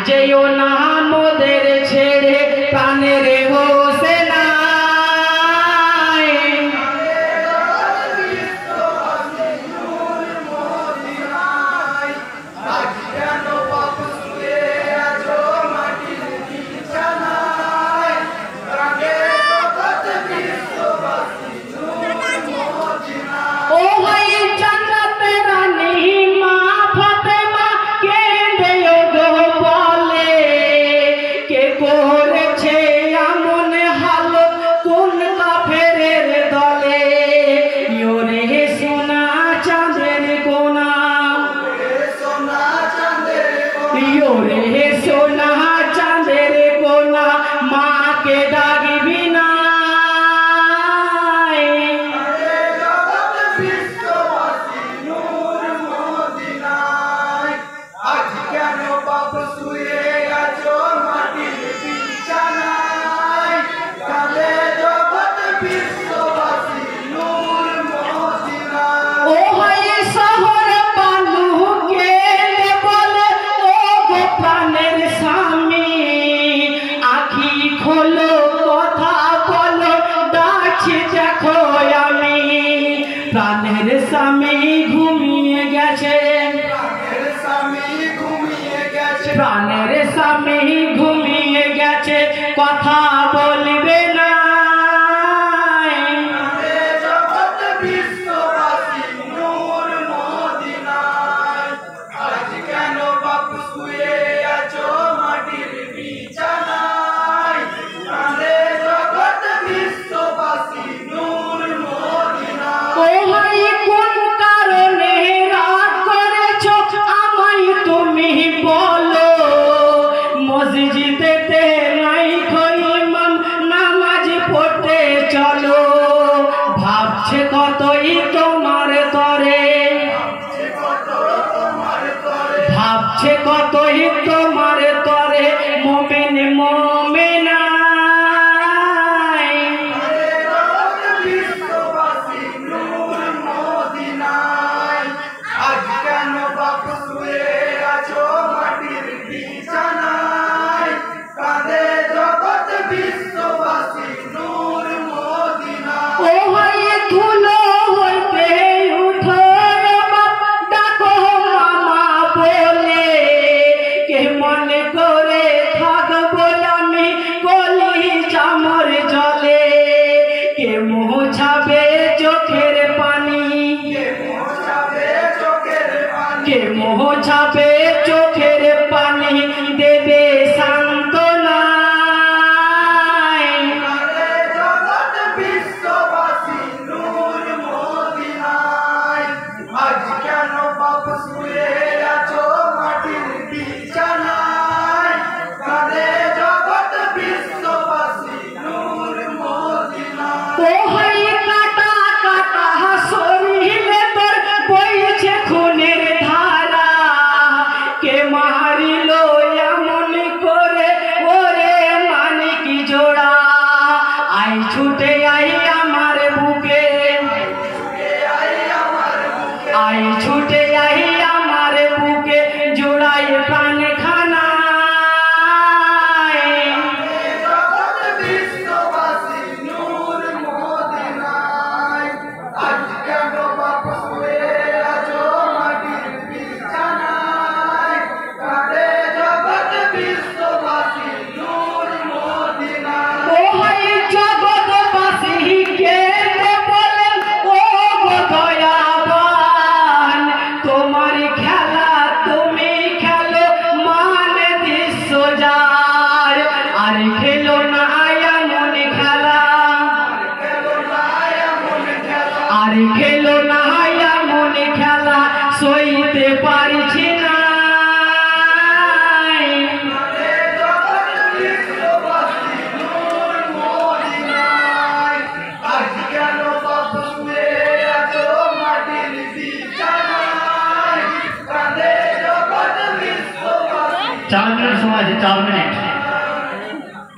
যেও না মোদের ছেড়ে প্রাণের হোসেনা সোনা চাঁদের কোনা মাকে ডাকবি না আজ কেন বাপ শুয়ে আছো মাটির বিছানায় কালে জগৎ বিশ্ববাসী নূর মদিনা ও ভাই শহর বানু কে বলে ও গো প্রাণের স্বামী আখি খোলো কথা বলো ডাকছি দেখো আমি প্রাণের স্বামী ঘুমিয়ে গেছে প্রাণের স্বামী ঘুমিয়ে গেছে কথা বলবে না জগৎ বিশ্ববাসী নূর মদিনায় আজ কেন বাপ শুয়ে আছো মাটির বিছানায় জগৎ বিশ্ববাসী নূর মদিনায় ও ভাই কোন কারণে রাগ করেছো আমায় তুমি বলো মসজিদেতে নাই ইমাম নামাজ পড়তে চলো ভাবছে কতই তোমার তরে ভাবছে কতই তোমার তরে মুমিন মুমিনা বিশ্ববাসী নূর মদিনায় আজ কেন বাপ শুয়ে আছো মাটির বিছানায় কাঁদে জগৎ বিশ্ববাসী নূর মদিনায় ও ভাই ধুলো হইতে উঠো বাপ ডাকো মামা বলে কে মনে করে থাকবো আমি গলি চামর জলে কে মোছাবে চোখের পানি কে মোছাবে চোখের পানি দেবে সান্ত্বনা জগৎ বিশ্ববাসী নূর মদিনায় আজ কেন বাপ শুয়ে আছো মাটির বিছানায় কাঁদে জগৎ বিশ্ববাসী নূর মদিনায় ও ভাই কাটা কাটা শরীরে তোর বইছে খুনের ধারা কে মারিল এমন করে ওরে মানিক জোড়া আই ছুটে আই আমার বুকে আই ছুটে আই আমার বুকে জোড়াই প্রাণ খানা জগৎ বিশ্ববাসী নূর মদিনায় আজ কেন বাপ শুয়ে আছো মাটির বিছানায় কাঁদে জগৎ বিশ্ববাসী নূর মদিনায় ও ভাই জগৎবাসী কে বলেন ও গো দয়াবান তোমার খেলা তুমি খেলো মান দৃশ্য যায় আর খেলো না এমন খেলা আর খেলো না এমন খেলা সইতে পারছি না জগৎ বিশ্ববাসী নূর মদিনায় আজ কেন বাপ শুয়ে আছো মাটির বিছানায় কাঁদে জগৎ বিশ্ববাসী 4 মিনিট সময় আছে 4 মিনিট